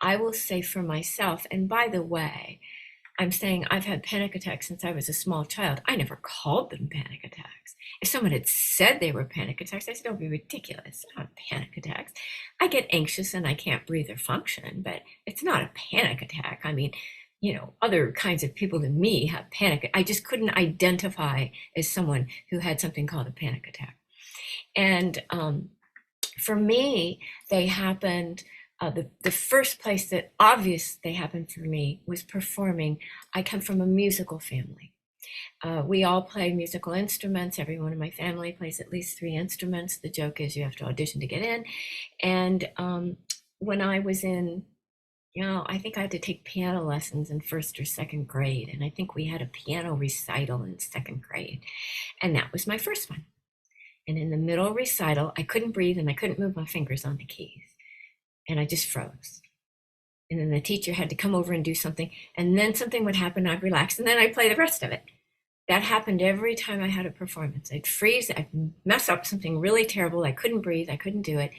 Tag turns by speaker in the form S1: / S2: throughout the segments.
S1: I will say for myself, and by the way, I'm saying I've had panic attacks since I was a small child. I never called them panic attacks. If someone had said they were panic attacks, I said, don't be ridiculous. Not panic attacks. I get anxious and I can't breathe or function, but it's not a panic attack. I mean, other kinds of people than me have panic. I just couldn't identify as someone who had something called a panic attack. And for me, they happened. The first place that obvious they happened for me was performing. I come from a musical family. We all play musical instruments. Everyone in my family plays at least 3 instruments. The joke is you have to audition to get in. And when I was in, I think I had to take piano lessons in 1st or 2nd grade. And I think we had a piano recital in 2nd grade. And that was my first one. And in the middle recital, I couldn't breathe and I couldn't move my fingers on the keys. And I just froze. And then the teacher had to come over and do something. And then something would happen, I'd relax, and then I'd play the rest of it. That happened every time I had a performance. I'd freeze, I'd mess up something really terrible. I couldn't breathe, I couldn't do it.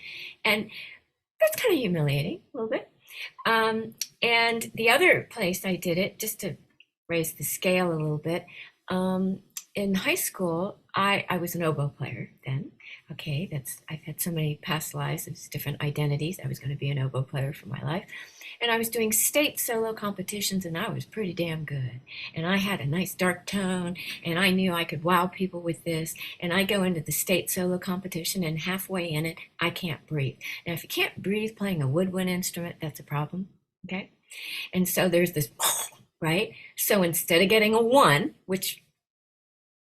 S1: And that's kind of humiliating, a little bit. And the other place I did it, just to raise the scale a little bit, in high school, I was an oboe player then. Okay, I've had so many past lives of different identities. I was going to be an oboe player for my life. And I was doing state solo competitions, and I was pretty damn good. And I had a nice dark tone, and I knew I could wow people with this. And I go into the state solo competition, and halfway in it, I can't breathe. Now, if you can't breathe playing a woodwind instrument, that's a problem, okay? And so there's this, right? So instead of getting a 1, which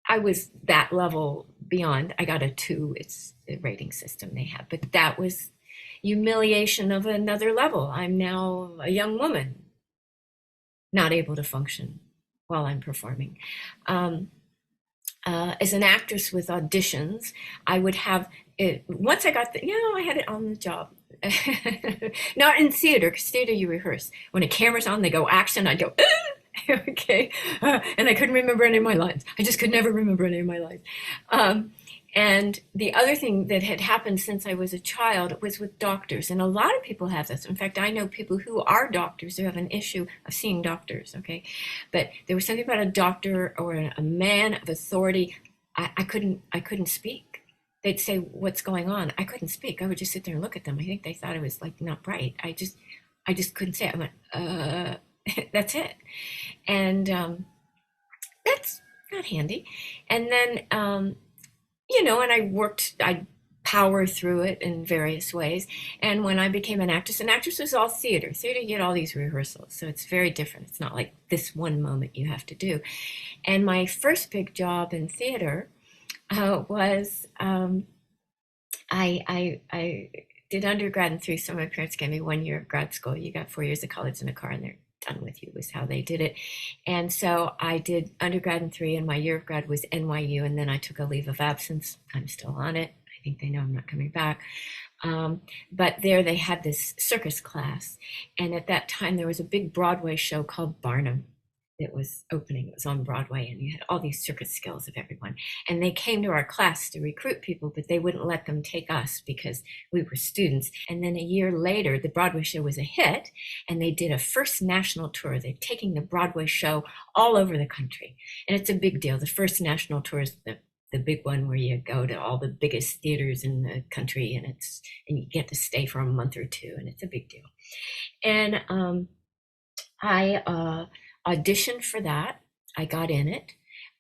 S1: I was that level beyond, I got a 2. It's the rating system they have, but that was humiliation of another level. I'm now a young woman, not able to function while I'm performing. As an actress with auditions, I would have it, once I got I had it on the job. Not in theater, because theater you rehearse. When a camera's on, they go action, I go, okay. And I couldn't remember any of my lines. I just could never remember any of my lines. And the other thing that had happened since I was a child was with doctors. And a lot of people have this. In fact, I know people who are doctors who have an issue of seeing doctors, okay? But there was something about a doctor or a man of authority. I couldn't speak. They'd say, what's going on? I couldn't speak. I would just sit there and look at them. I think they thought it was like not right. I just couldn't say it. I went, that's it. And that's not handy. And then, and I power through it in various ways. And when I became an actress was all theater. Theater, you get all these rehearsals. So it's very different. It's not like this one moment you have to do. And my first big job in theater was I did undergrad in 3. So my parents gave me 1 year of grad school. You got 4 years of college in a car and they're done with you, was how they did it. And so I did undergrad in 3, and my year of grad was NYU, and then I took a leave of absence. I'm still on it. I think they know I'm not coming back. But there they had this circus class, and at that time there was a big Broadway show called Barnum that was opening. It was on Broadway, and you had all these circus skills of everyone. And they came to our class to recruit people, but they wouldn't let them take us because we were students. And then a year later, the Broadway show was a hit, and they did a first national tour. They're taking the Broadway show all over the country. And it's a big deal. The first national tour is the big one where you go to all the biggest theaters in the country, and you get to stay for a month or 2, and it's a big deal. And I auditioned for that. I got in it.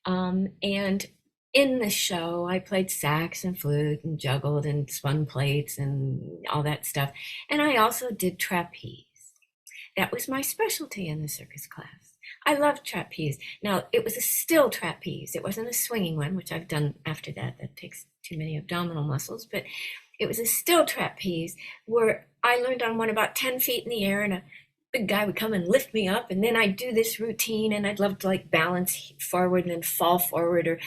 S1: And in the show, I played sax and flute and juggled and spun plates and all that stuff. And I also did trapeze. That was my specialty in the circus class. I loved trapeze. Now, it was a still trapeze. It wasn't a swinging one, which I've done after that. That takes too many abdominal muscles. But it was a still trapeze where I learned on one about 10 feet in the air, and a big guy would come and lift me up, and then I'd do this routine, and I'd love to like balance forward and then fall forward, or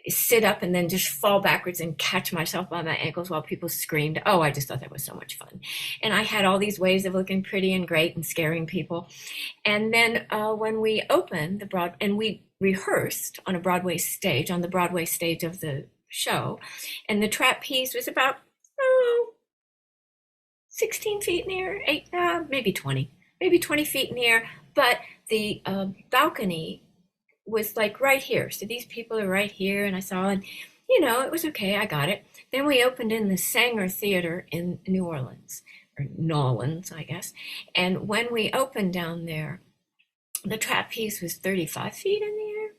S1: sit up and then just fall backwards and catch myself by my ankles while people screamed. Oh, I just thought that was so much fun. And I had all these ways of looking pretty and great and scaring people. And then when we opened and we rehearsed on the Broadway stage of the show, and the trapeze was about 16 feet in the air, maybe 20 feet in the air. But the balcony was like right here. So these people are right here, and I saw, and it was okay. I got it. Then we opened in the Sanger Theater in New Orleans, or Nolans, I guess. And when we opened down there, the trapeze was 35 feet in the air,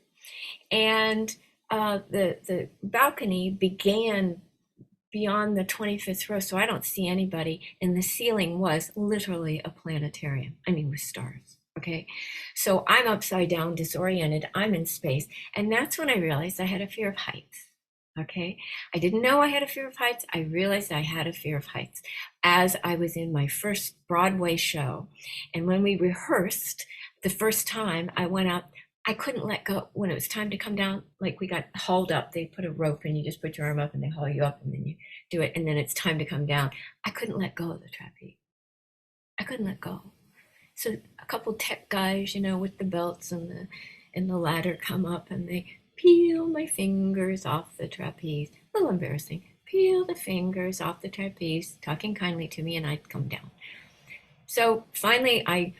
S1: and the balcony began beyond the 25th row, so I don't see anybody, and the ceiling was literally a planetarium. I mean, with stars. Okay, so I'm upside down, disoriented. I'm in space, and that's when I realized I had a fear of heights. Okay, I didn't know I had a fear of heights. I realized I had a fear of heights as I was in my first Broadway show, and when we rehearsed the first time, I went out. I couldn't let go when it was time to come down. Like, we got hauled up. They put a rope and you just put your arm up and they haul you up and then you do it. And then it's time to come down. I couldn't let go of the trapeze. I couldn't let go. So a couple tech guys, with the belts and the ladder come up and they peel my fingers off the trapeze. A little embarrassing. Peel the fingers off the trapeze, talking kindly to me, and I'd come down. So finally I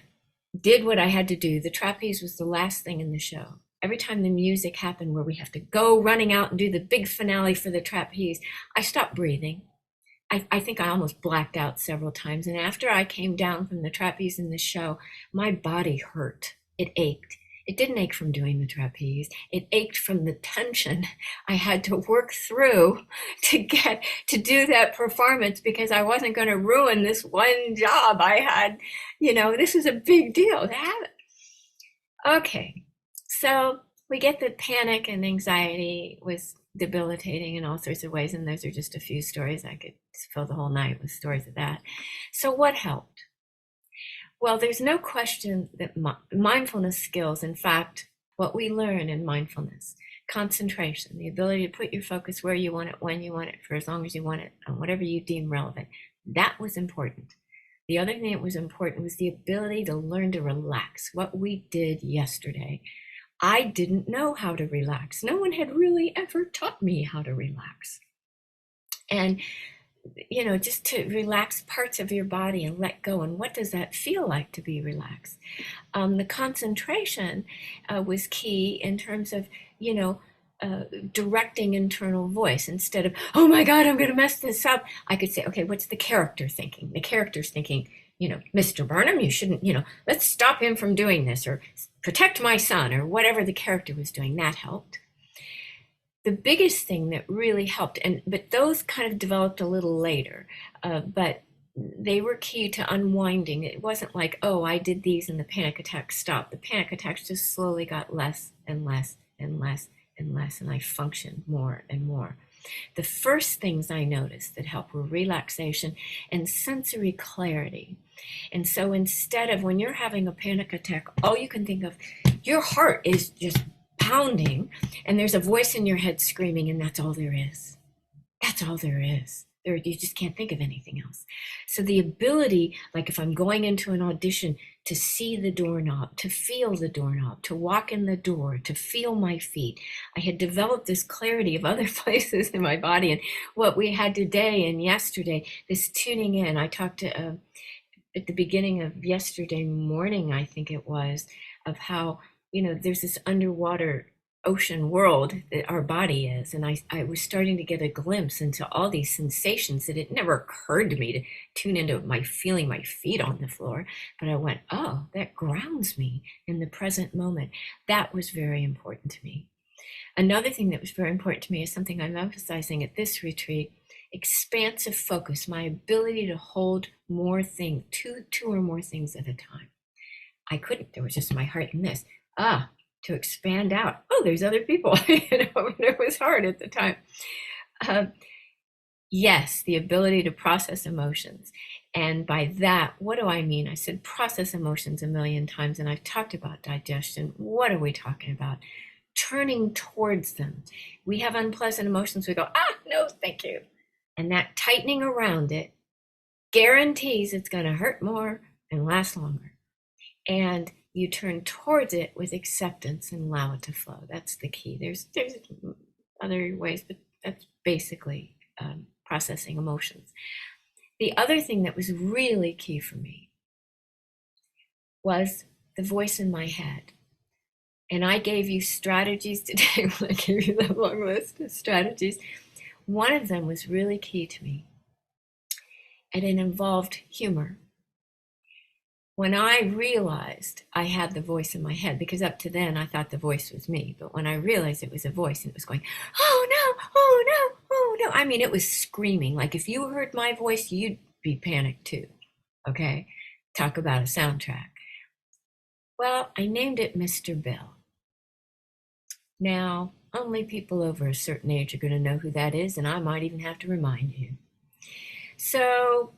S1: did what I had to do. The trapeze was the last thing in the show. Every time the music happened where we have to go running out and do the big finale for the trapeze, I stopped breathing. I think I almost blacked out several times. And after I came down from the trapeze in the show, my body hurt. It ached. It didn't ache from doing the trapeze. It ached from the tension I had to work through to get to do that performance, because I wasn't going to ruin this one job I had. This was a big deal to have it. Okay, so we get that panic and anxiety was debilitating in all sorts of ways, and those are just a few stories. I could fill the whole night with stories of that. So what helped? Well, there's no question that mindfulness skills, in fact, what we learn in mindfulness, concentration, the ability to put your focus where you want it, when you want it, for as long as you want it, on whatever you deem relevant, that was important. The other thing that was important was the ability to learn to relax. What we did yesterday, I didn't know how to relax. No one had really ever taught me how to relax. And just to relax parts of your body and let go. And what does that feel like to be relaxed? The concentration was key in terms of, directing internal voice. Instead of, oh my God, I'm going to mess this up, I could say, okay, what's the character thinking? The character's thinking, Mr. Barnum, you shouldn't, let's stop him from doing this, or protect my son, or whatever the character was doing. That helped. The biggest thing that really helped, but those kind of developed a little later, but they were key to unwinding. It wasn't like, oh, I did these and the panic attacks stopped. The panic attacks just slowly got less and less and less and less, and I functioned more and more. The first things I noticed that helped were relaxation and sensory clarity. And so instead of, when you're having a panic attack, all you can think of, your heart is just pounding, and there's a voice in your head screaming, and that's all there is. That's all there is. You just can't think of anything else. So the ability, like if I'm going into an audition, to see the doorknob, to feel the doorknob, to walk in the door, to feel my feet. I had developed this clarity of other places in my body, and what we had today and yesterday, this tuning in. I talked to, at the beginning of yesterday morning, I think it was, of how there's this underwater ocean world that our body is. And I was starting to get a glimpse into all these sensations that it never occurred to me to tune into feeling my feet on the floor. But I went, oh, that grounds me in the present moment. That was very important to me. Another thing that was very important to me is something I'm emphasizing at this retreat: expansive focus, my ability to hold more things, two or more things at a time. I couldn't, there was just my heart in this. To expand out. Oh, there's other people. It was hard at the time. Yes, the ability to process emotions. And by that, what do I mean? I said process emotions a million times, and I've talked about digestion. What are we talking about? Turning towards them. We have unpleasant emotions. We go, no, thank you. And that tightening around it guarantees it's going to hurt more and last longer. And you turn towards it with acceptance and allow it to flow. That's the key. There's other ways, but that's basically processing emotions. The other thing that was really key for me was the voice in my head. And I gave you strategies today when I gave you that long list of strategies. One of them was really key to me, and it involved humor. When I realized I had the voice in my head, because up to then I thought the voice was me, but when I realized it was a voice and it was going, oh no, oh no, oh no. I mean, it was screaming. Like if you heard my voice, you'd be panicked too. Okay. Talk about a soundtrack. Well, I named it Mr. Bill. Now, only people over a certain age are going to know who that is, and I might even have to remind you. So,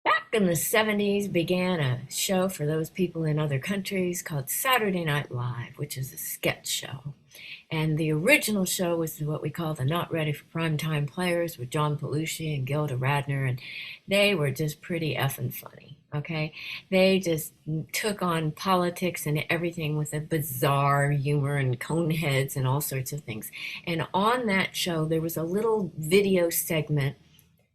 S1: back in the 70s began a show for those people in other countries called Saturday Night Live, which is a sketch show. And the original show was what we call the Not Ready for Primetime Players with John Belushi and Gilda Radner, and they were just pretty effing funny, okay? They just took on politics and everything with a bizarre humor and cone heads and all sorts of things. And on that show, there was a little video segment.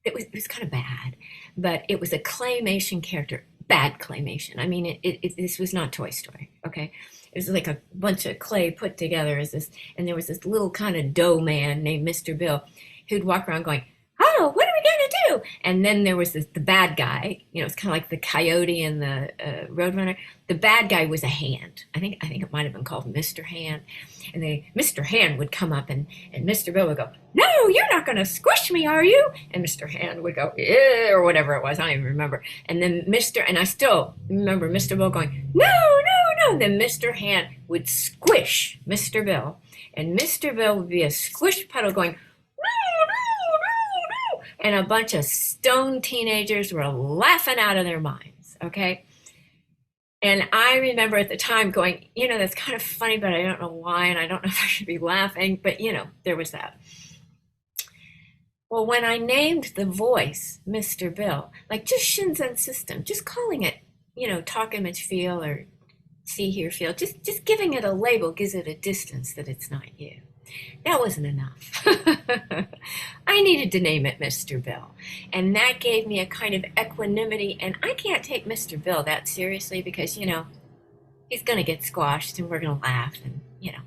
S1: It was kind of bad, but it was a claymation character, bad claymation. I mean, this was not Toy Story, okay? It was like a bunch of clay put together as this, and there was this little kind of dough man named Mr. Bill who'd walk around going, oh, what are we going to do? And then there was the bad guy, you know, it's kind of like the coyote and the roadrunner. The bad guy was a hand. I think it might have been called Mr. Hand. And Mr. Hand would come up and Mr. Bill would go, no, you're not going to squish me, are you? And Mr. Hand would go, yeah, or whatever it was. I don't even remember. And then and I still remember Mr. Bill going, no, no, no. Then Mr. Hand would squish Mr. Bill. And Mr. Bill would be a squish puddle going, and a bunch of stoned teenagers were laughing out of their minds, okay? And I remember at the time going, you know, that's kind of funny, but I don't know why, and I don't know if I should be laughing, but, you know, there was that. Well, when I named the voice Mr. Bill, like just Shinzen System, just calling it, you know, talk, image, feel, or see, hear, feel, just giving it a label gives it a distance that it's not you. That wasn't enough. I needed to name it Mr. Bill. And that gave me a kind of equanimity. And I can't take Mr. Bill that seriously because, you know, he's going to get squashed and we're going to laugh and, you know.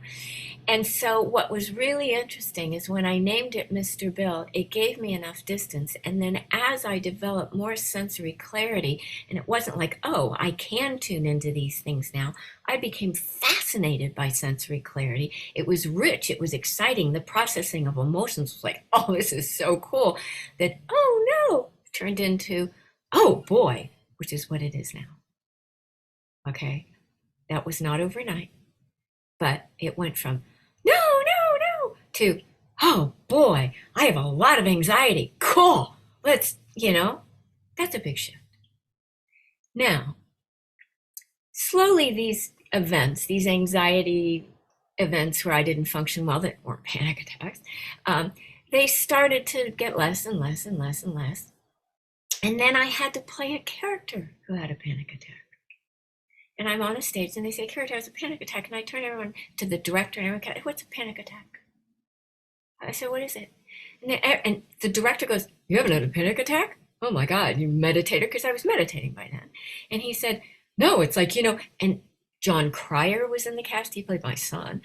S1: And so what was really interesting is when I named it Mr. Bill, it gave me enough distance. And then as I developed more sensory clarity, and it wasn't like, oh, I can tune into these things now, I became fascinated by sensory clarity. It was rich. It was exciting. The processing of emotions was like, oh, this is so cool. That, oh, no, turned into, oh, boy, which is what it is now. Okay? That was not overnight. But it went from, no, no, no, to, oh, boy, I have a lot of anxiety. Cool. Let's, you know, that's a big shift. Now, slowly these events, these anxiety events where I didn't function well, that weren't panic attacks, they started to get less and less and less and less. And then I had to play a character who had a panic attack. And I'm on a stage and they say, character has a panic attack. And I turn everyone to the director and everyone goes, what's a panic attack? I said, what is it? And the director goes, you haven't had a panic attack? Oh my God, you meditator? Because I was meditating by then. And he said, no, it's like, you know, and John Cryer was in the cast. He played my son.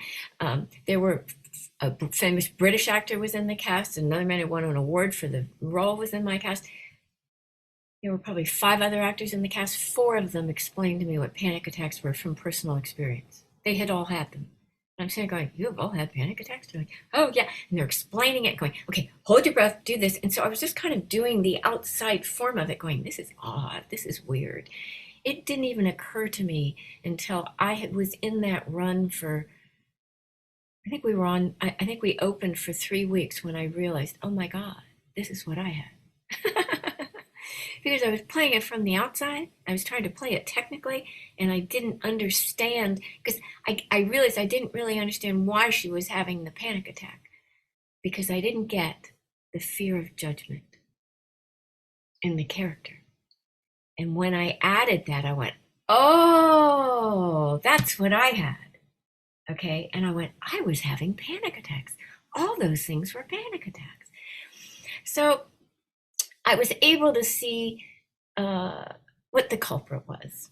S1: There were a famous British actor was in the cast. Another man who won an award for the role was in my cast. There were probably 5 other actors in the cast. 4 of them explained to me what panic attacks were from personal experience. They had all had them. And I'm sitting going, you have all had panic attacks? They're like, oh yeah. And they're explaining it, going, okay, hold your breath, do this. And so I was just kind of doing the outside form of it, going, this is odd, this is weird. It didn't even occur to me until I was in that run for, I think we opened for 3 weeks when I realized, oh my God, this is what I had. Because I was playing it from the outside. I was trying to play it technically, and I didn't understand, because I realized I didn't really understand why she was having the panic attack, because I didn't get the fear of judgment in the character. And when I added that, I went, oh, that's what I had. Okay. And I went, I was having panic attacks. All those things were panic attacks. So I was able to see what the culprit was.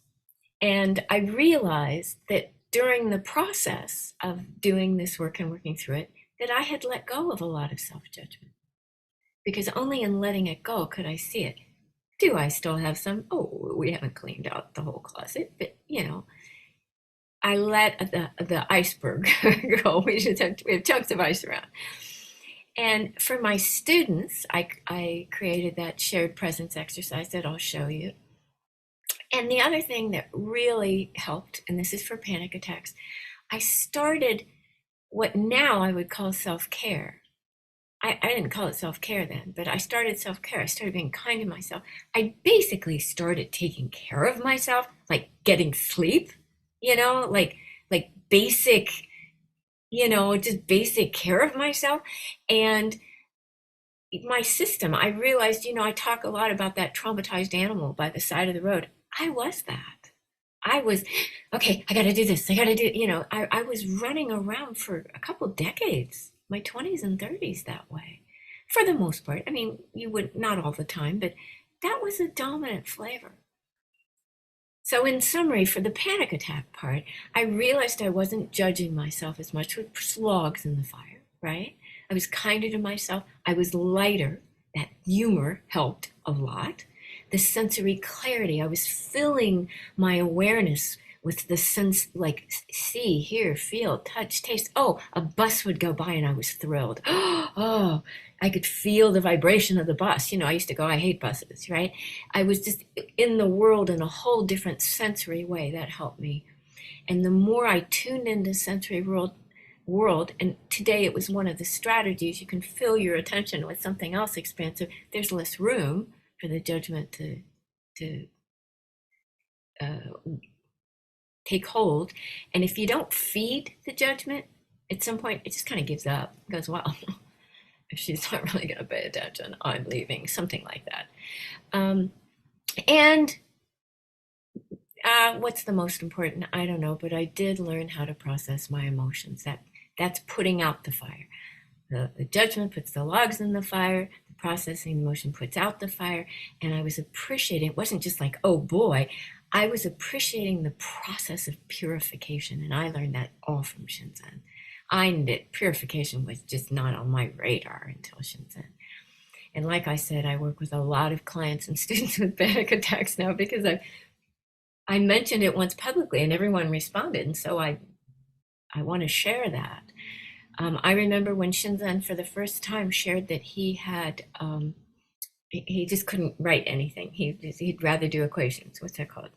S1: And I realized that during the process of doing this work and working through it, that I had let go of a lot of self-judgment. Because only in letting it go could I see it. Do I still have some? Oh, we haven't cleaned out the whole closet, but I let the iceberg go. We have chunks of ice around. And for my students, I created that shared presence exercise that I'll show you. And the other thing that really helped, and this is for panic attacks, I started what now I would call self-care. I didn't call it self-care then, but I started self-care. I started being kind to myself. I basically started taking care of myself, like getting sleep, like basic, just basic care of myself. And my system, I realized, I talk a lot about that traumatized animal by the side of the road. I was that. I was, okay, I got to do this. I got to do, I was running around for a couple decades, my 20s and 30s that way, for the most part. I mean, you would, not all the time, but that was a dominant flavor. So in summary, for the panic attack part, I realized I wasn't judging myself as much with logs in the fire, right? I was kinder to myself. I was lighter. That humor helped a lot. The sensory clarity, I was filling my awareness with the sense, like see, hear, feel, touch, taste. Oh, a bus would go by and I was thrilled. Oh, I could feel the vibration of the bus. I used to go, I hate buses, right? I was just in the world in a whole different sensory way. That helped me. And the more I tuned into sensory world, and today it was one of the strategies, you can fill your attention with something else expansive. There's less room for the judgment to take hold. And if you don't feed the judgment, at some point it just kind of gives up. It goes, well, if she's not really going to pay attention, I'm leaving, something like that. And what's the most important? I don't know, but I did learn how to process my emotions. That's putting out the fire. The judgment puts the logs in the fire. The processing emotion puts out the fire. And I was appreciating, it wasn't just like, oh boy, I was appreciating the process of purification. And I learned that all from Shinzen. I knew that purification was just not on my radar until Shinzen. And like I said, I work with a lot of clients and students with panic attacks now because I mentioned it once publicly and everyone responded. And so I want to share that. I remember when Shinzen for the first time shared that he had, he just couldn't write anything. He'd rather do equations. What's that called?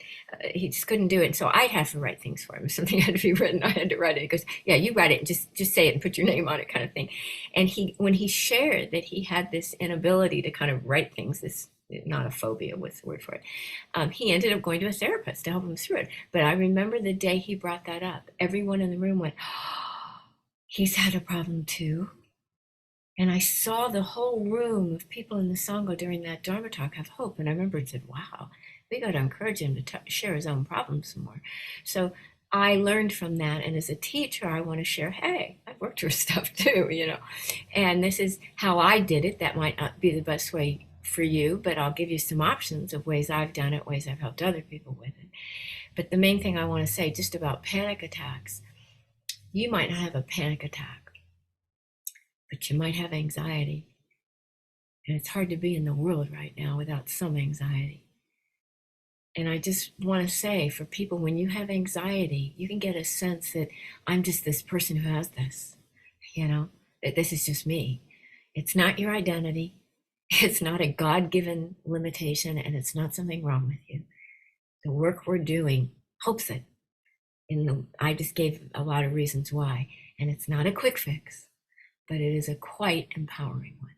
S1: He just couldn't do it. And so I had to write things for him. If something had to be written, I had to write it. He goes, yeah, you write it and just say it and put your name on it, kind of thing. And when he shared that he had this inability to kind of write things, this, not a phobia, what's the word for it? He ended up going to a therapist to help him through it. But I remember the day he brought that up, everyone in the room went, oh, he's had a problem too. And I saw the whole room of people in the Sangha during that Dharma talk have hope. And I remember it said, wow, we got to encourage him to share his own problems some more. So I learned from that. And as a teacher, I want to share, hey, I've worked through stuff too, and this is how I did it. That might not be the best way for you, but I'll give you some options of ways I've done it, ways I've helped other people with it. But the main thing I want to say just about panic attacks, you might not have a panic attack, but you might have anxiety. And it's hard to be in the world right now without some anxiety. And I just want to say for people, when you have anxiety, you can get a sense that I'm just this person who has this, that this is just me. It's not your identity. It's not a God-given limitation, and it's not something wrong with you. The work we're doing helps it. I just gave a lot of reasons why. And it's not a quick fix, but it is a quite empowering one.